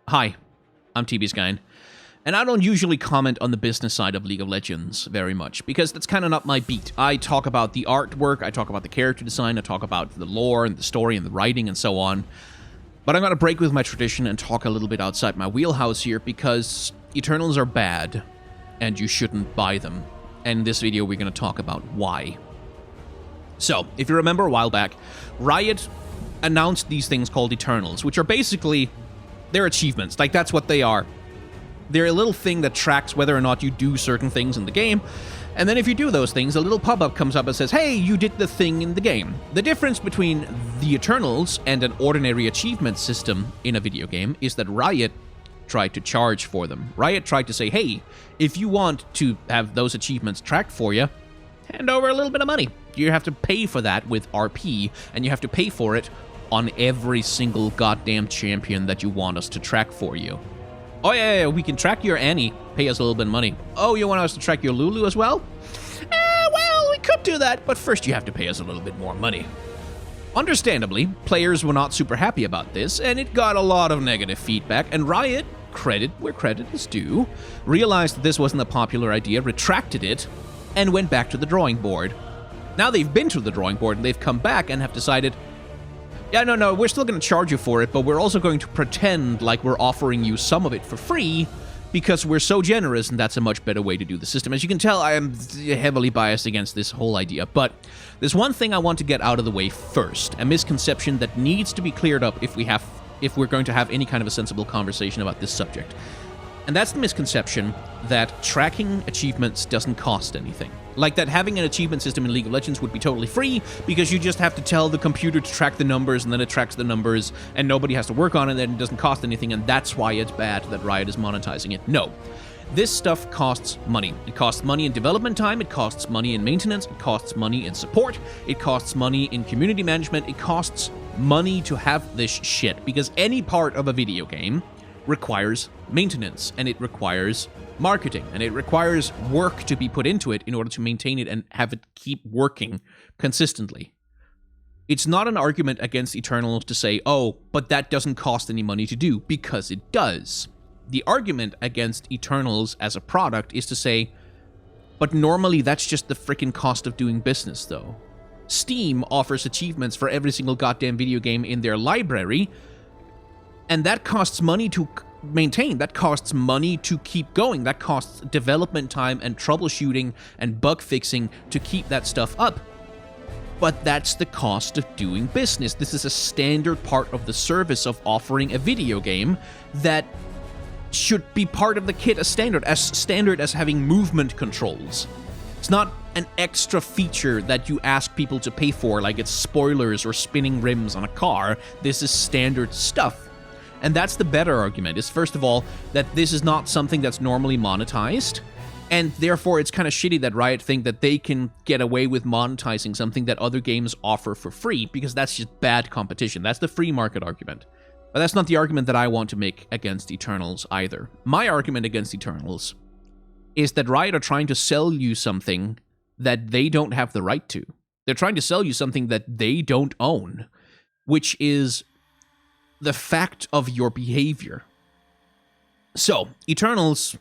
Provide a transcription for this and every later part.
Hi, I'm TBSguy, and I don't usually comment on the business side of League of Legends very much, because that's kind of not my beat. I talk about the artwork, I talk about the character design, I talk about the lore and the story and the writing and so on. But I'm going to break with my tradition and talk a little bit outside my wheelhouse here, because Eternals are bad, and you shouldn't buy them. And in this video, we're going to talk about why. So, if you remember a while back, Riot announced these things called Eternals, which are basically... they're achievements. Like, that's what they are. They're a little thing that tracks whether or not you do certain things in the game. And then if you do those things, a little pop-up comes up and says, hey, you did the thing in the game. The difference between the Eternals and an ordinary achievement system in a video game is that Riot tried to charge for them. Riot tried to say, hey, if you want to have those achievements tracked for you, hand over a little bit of money. You have to pay for that with RP, and you have to pay for it on every single goddamn champion that you want us to track for you. Oh yeah, we can track your Annie. Pay us a little bit of money. Oh, you want us to track your Lulu as well? Well, we could do that, but first you have to pay us a little bit more money. Understandably, players were not super happy about this, and it got a lot of negative feedback, and Riot, credit where credit is due, realized that this wasn't a popular idea, retracted it, and went back to the drawing board. Now they've been to the drawing board, and they've come back and have decided, yeah, no, we're still going to charge you for it, but we're also going to pretend like we're offering you some of it for free because we're so generous, and that's a much better way to do the system. As you can tell, I am heavily biased against this whole idea, but there's one thing I want to get out of the way first, a misconception that needs to be cleared up if we're going to have any kind of a sensible conversation about this subject. And that's the misconception that tracking achievements doesn't cost anything. Like that having an achievement system in League of Legends would be totally free because you just have to tell the computer to track the numbers, and then it tracks the numbers, and nobody has to work on it, and it doesn't cost anything, and that's why it's bad that Riot is monetizing it. No. This stuff costs money. It costs money in development time, it costs money in maintenance, it costs money in support, it costs money in community management, it costs money to have this shit, because any part of a video game requires maintenance, and it requires marketing, and it requires work to be put into it in order to maintain it and have it keep working consistently. It's not an argument against Eternals to say, oh, but that doesn't cost any money to do, because it does. The argument against Eternals as a product is to say, but normally that's just the frickin' cost of doing business, though. Steam offers achievements for every single goddamn video game in their library, and that costs money to maintain, that costs money to keep going, that costs development time and troubleshooting and bug fixing to keep that stuff up. But that's the cost of doing business. This is a standard part of the service of offering a video game that should be part of the kit as standard as having movement controls. It's not an extra feature that you ask people to pay for, like it's spoilers or spinning rims on a car. This is standard stuff. And that's the better argument, is first of all, that this is not something that's normally monetized, and therefore it's kind of shitty that Riot think that they can get away with monetizing something that other games offer for free, because that's just bad competition. That's the free market argument. But that's not the argument that I want to make against Eternals either. My argument against Eternals is that Riot are trying to sell you something that they don't have the right to. They're trying to sell you something that they don't own, which is the fact of your behavior. So, Eternals,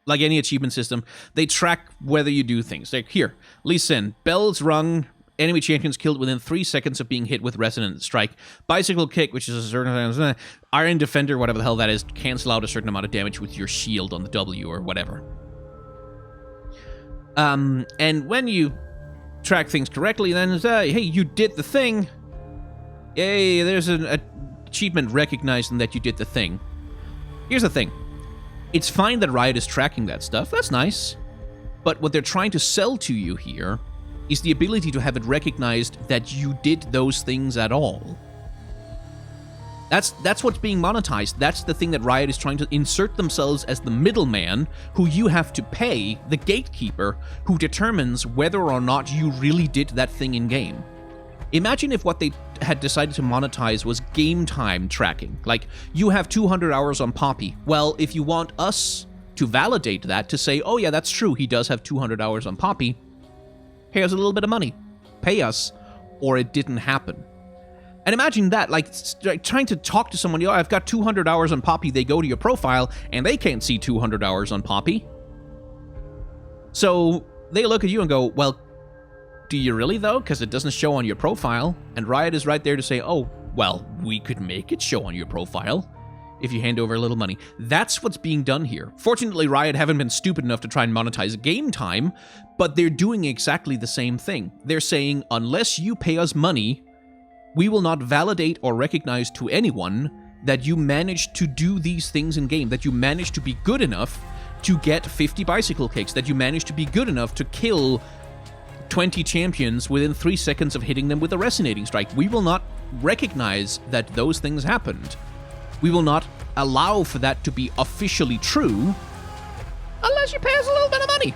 like any achievement system, they track whether you do things. Like, here, Lee Sin, bells rung, enemy champions killed within 3 seconds of being hit with resonant strike. Bicycle kick, which is a certain... Iron defender, whatever the hell that is, cancel out a certain amount of damage with your shield on the W or whatever. And when you track things correctly, then, hey, you did the thing. Yay, there's an achievement recognizing that you did the thing. Here's the thing. It's fine that Riot is tracking that stuff. That's nice. But what they're trying to sell to you here is the ability to have it recognized that you did those things at all. That's what's being monetized. That's the thing that Riot is trying to insert themselves as the middleman who you have to pay, the gatekeeper, who determines whether or not you really did that thing in-game. Imagine if what they had decided to monetize was game time tracking. Like, you have 200 hours on Poppy. Well, if you want us to validate that, to say, oh yeah, that's true, he does have 200 hours on Poppy, pay us a little bit of money. Pay us, or it didn't happen. And imagine that, like trying to talk to someone, I've got 200 hours on Poppy, they go to your profile, and they can't see 200 hours on Poppy. So they look at you and go, well, do you really, though? Because it doesn't show on your profile. And Riot is right there to say, oh, well, we could make it show on your profile if you hand over a little money. That's what's being done here. Fortunately, Riot haven't been stupid enough to try and monetize game time, but they're doing exactly the same thing. They're saying, unless you pay us money, we will not validate or recognize to anyone that you managed to do these things in game, that you managed to be good enough to get 50 bicycle kicks, that you managed to be good enough to kill 20 champions within 3 seconds of hitting them with a resonating strike. We will not recognize that those things happened. We will not allow for that to be officially true unless you pay us a little bit of money.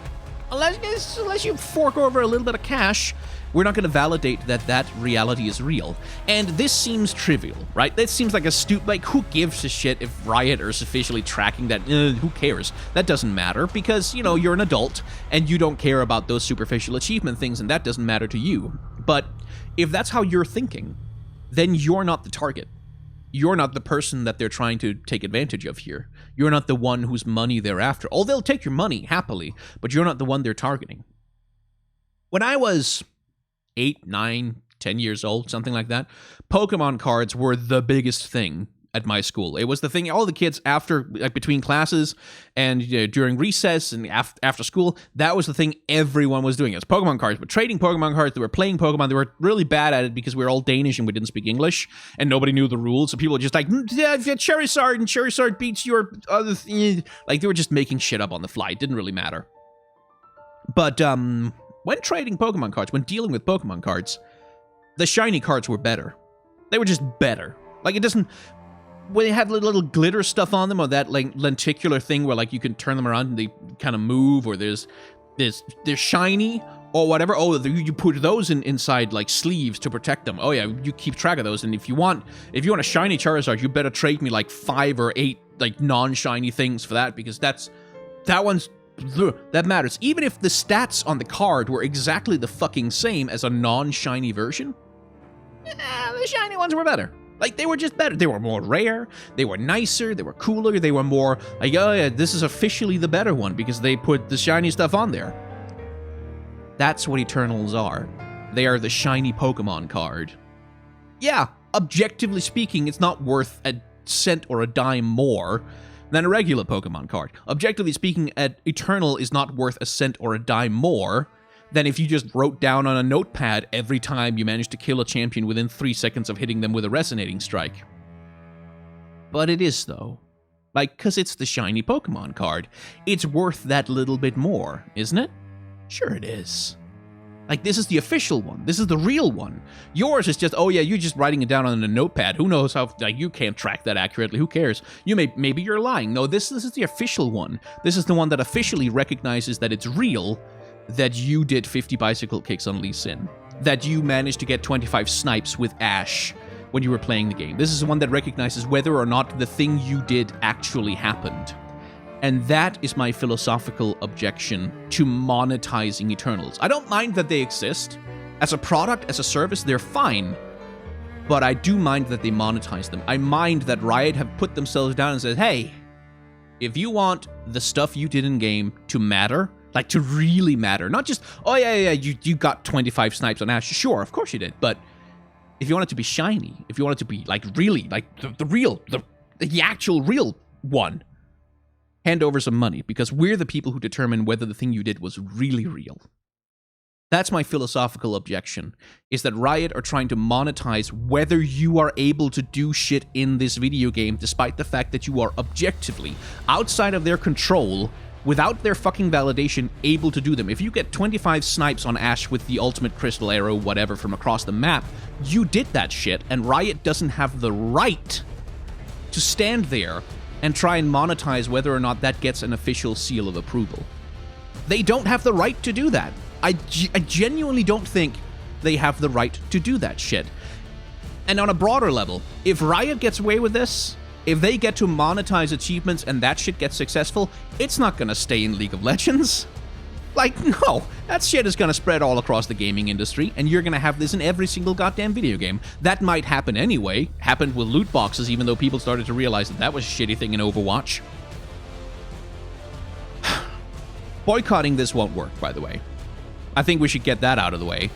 Unless you fork over a little bit of cash, we're not going to validate that that reality is real. And this seems trivial, right? That seems like a like, who gives a shit if Riot is officially tracking that? Who cares? That doesn't matter because, you know, you're an adult and you don't care about those superficial achievement things, and that doesn't matter to you. But if that's how you're thinking, then you're not the target. You're not the person that they're trying to take advantage of here. You're not the one whose money they're after. Oh, they'll take your money, happily, but you're not the one they're targeting. When I was 8, 9, 10 years old, something like that, Pokemon cards were the biggest thing at my school. It was the thing all the kids after, like between classes and during recess and after school, that was the thing everyone was doing. It was Pokemon cards, but trading Pokemon cards. They were playing Pokemon. They were really bad at it because we were all Danish and we didn't speak English and nobody knew the rules. So people were just like, yeah, Charizard and Charizard beats your other thing. Like they were just making shit up on the fly. It didn't really matter. But when trading Pokemon cards, when dealing with Pokemon cards, the shiny cards were better. They were just better. Like it doesn't... When they have little glitter stuff on them, or that like lenticular thing where like you can turn them around and they kind of move, or they're shiny or whatever. Oh, you put those inside like sleeves to protect them. Oh yeah, you keep track of those. And if you want a shiny Charizard, you better trade me like 5 or 8 like non-shiny things for that, because that matters. Even if the stats on the card were exactly the fucking same as a non-shiny version, the shiny ones were better. Like, they were just better. They were more rare, they were nicer, they were cooler, they were more like, oh yeah, this is officially the better one because they put the shiny stuff on there. That's what Eternals are. They are the shiny Pokemon card. Yeah, objectively speaking, it's not worth a cent or a dime more than a regular Pokemon card. Objectively speaking, an Eternal is not worth a cent or a dime more than if you just wrote down on a notepad every time you managed to kill a champion within 3 seconds of hitting them with a resonating strike. But it is, though. Like, because it's the shiny Pokemon card. It's worth that little bit more, isn't it? Sure it is. Like, this is the official one. This is the real one. Yours is just, oh yeah, you're just writing it down on a notepad. Who knows how, like, you can't track that accurately. Who cares? Maybe you're lying. No, this is the official one. This is the one that officially recognizes that it's real, that you did 50 bicycle kicks on Lee Sin, that you managed to get 25 snipes with Ash when you were playing the game. This is the one that recognizes whether or not the thing you did actually happened. And that is my philosophical objection to monetizing Eternals. I don't mind that they exist. As a product, as a service, they're fine. But I do mind that they monetize them. I mind that Riot have put themselves down and said, hey, if you want the stuff you did in-game to matter, like to really matter, not just, oh yeah, you got 25 snipes on Ash. Sure, of course you did. But if you want it to be shiny, if you want it to be like really, like the actual real one, hand over some money, because we're the people who determine whether the thing you did was really real. That's my philosophical objection, is that Riot are trying to monetize whether you are able to do shit in this video game, despite the fact that you are objectively, outside of their control, without their fucking validation, able to do them. If you get 25 snipes on Ash with the ultimate crystal arrow, whatever, from across the map, you did that shit, and Riot doesn't have the right to stand there and try and monetize whether or not that gets an official seal of approval. They don't have the right to do that. I genuinely don't think they have the right to do that shit. And on a broader level, if Riot gets away with this, if they get to monetize achievements and that shit gets successful, it's not gonna stay in League of Legends. Like, no, that shit is gonna spread all across the gaming industry, and you're gonna have this in every single goddamn video game. That might happen anyway. Happened with loot boxes, even though people started to realize that that was a shitty thing in Overwatch. Boycotting this won't work, by the way. I think we should get that out of the way.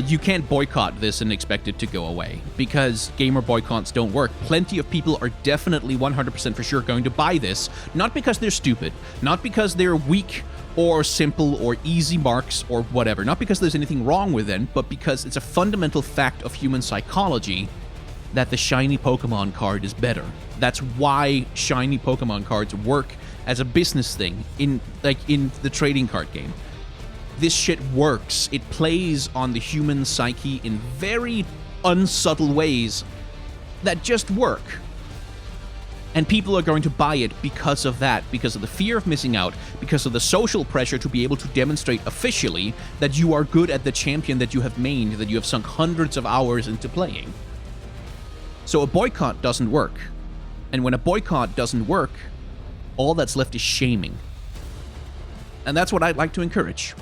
You can't boycott this and expect it to go away, because gamer boycotts don't work. Plenty of people are definitely 100% for sure going to buy this, not because they're stupid, not because they're weak or simple or easy marks or whatever, not because there's anything wrong with them, but because it's a fundamental fact of human psychology that the shiny Pokemon card is better. That's why shiny Pokemon cards work as a business thing in the trading card game. This shit works. It plays on the human psyche in very unsubtle ways that just work. And people are going to buy it because of that, because of the fear of missing out, because of the social pressure to be able to demonstrate officially that you are good at the champion that you have mained, that you have sunk hundreds of hours into playing. So a boycott doesn't work. And when a boycott doesn't work, all that's left is shaming. And that's what I'd like to encourage.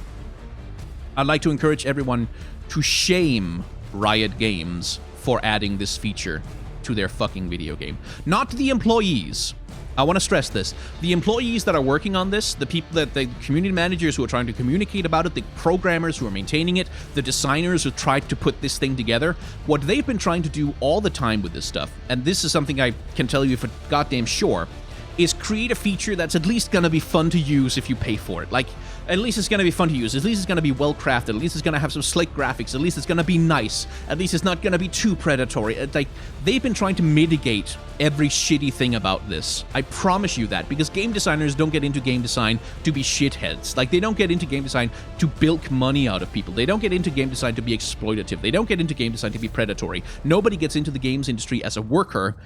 I'd like to encourage everyone to shame Riot Games for adding this feature to their fucking video game. Not the employees. I want to stress this. The employees that are working on this, the people the community managers who are trying to communicate about it, the programmers who are maintaining it, the designers who tried to put this thing together, what they've been trying to do all the time with this stuff, and this is something I can tell you for goddamn sure, is create a feature that's at least gonna be fun to use if you pay for it. Like, at least it's gonna be fun to use, at least it's gonna be well crafted, at least it's gonna have some slick graphics, at least it's gonna be nice, at least it's not gonna be too predatory. Like, they've been trying to mitigate every shitty thing about this. I promise you that, because game designers don't get into game design to be shitheads. Like, they don't get into game design to bilk money out of people. They don't get into game design to be exploitative. They don't get into game design to be predatory. Nobody gets into the games industry as a worker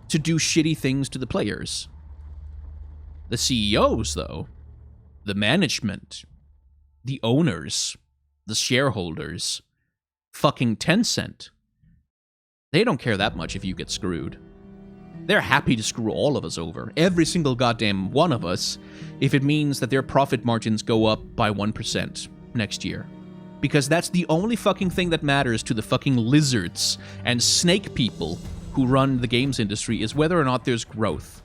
to do shitty things to the players. The CEOs, though, the management, the owners, the shareholders, fucking Tencent, they don't care that much if you get screwed. They're happy to screw all of us over, every single goddamn one of us, if it means that their profit margins go up by 1% next year. Because that's the only fucking thing that matters to the fucking lizards and snake people who run the games industry, is whether or not there's growth.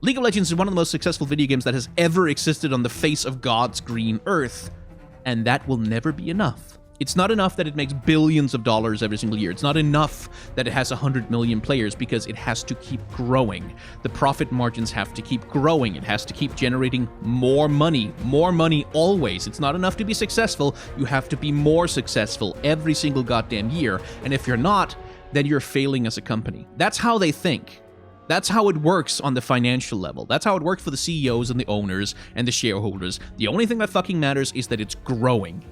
League of Legends is one of the most successful video games that has ever existed on the face of God's green earth, and that will never be enough. It's not enough that it makes billions of dollars every single year. It's not enough that it has 100 million players, because it has to keep growing. The profit margins have to keep growing. It has to keep generating more money always. It's not enough to be successful. You have to be more successful every single goddamn year, and if you're not, then you're failing as a company. That's how they think. That's how it works on the financial level. That's how it works for the CEOs and the owners and the shareholders. The only thing that fucking matters is that it's growing.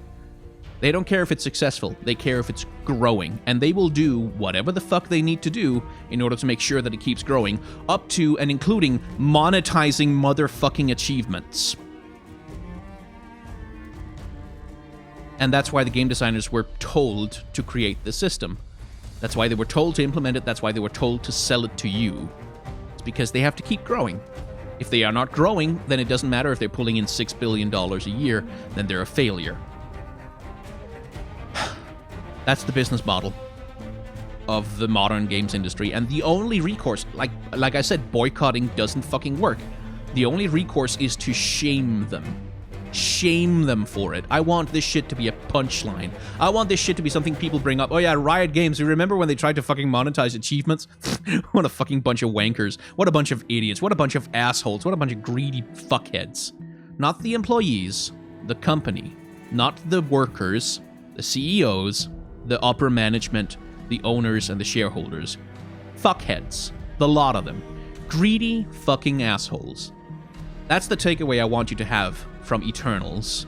They don't care if it's successful. They care if it's growing. And they will do whatever the fuck they need to do in order to make sure that it keeps growing, up to and including monetizing motherfucking achievements. And that's why the game designers were told to create this system. That's why they were told to implement it. That's why they were told to sell it to you. It's because they have to keep growing. If they are not growing, then it doesn't matter if they're pulling in $6 billion a year, then they're a failure. That's the business model of the modern games industry, and the only recourse, like I said, boycotting doesn't fucking work. The only recourse is to shame them. Shame them for it. I want this shit to be a punchline. I want this shit to be something people bring up. Oh yeah, Riot Games, you remember when they tried to fucking monetize achievements? What a fucking bunch of wankers. What a bunch of idiots. What a bunch of assholes. What a bunch of greedy fuckheads. Not the employees, the company. Not the workers, the CEOs, the upper management, the owners, and the shareholders. Fuckheads. The lot of them. Greedy fucking assholes. That's the takeaway I want you to have from Eternals.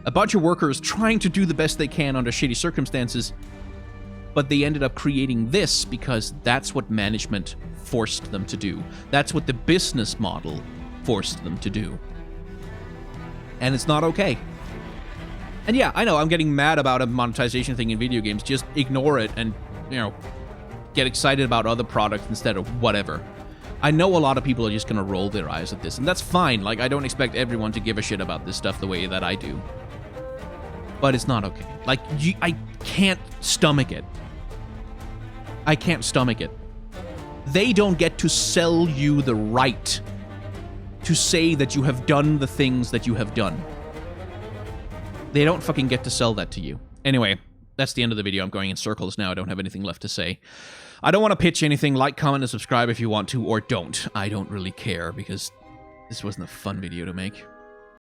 A bunch of workers trying to do the best they can under shitty circumstances, but they ended up creating this because that's what management forced them to do. That's what the business model forced them to do. And it's not okay. And yeah, I know I'm getting mad about a monetization thing in video games. Just ignore it and, get excited about other products instead of whatever. I know a lot of people are just going to roll their eyes at this, and that's fine. Like, I don't expect everyone to give a shit about this stuff the way that I do. But it's not okay. Like, I can't stomach it. I can't stomach it. They don't get to sell you the right to say that you have done the things that you have done. They don't fucking get to sell that to you. Anyway, that's the end of the video. I'm going in circles now. I don't have anything left to say. I don't want to pitch anything. Like, comment, and subscribe if you want to, or don't. I don't really care, because this wasn't a fun video to make.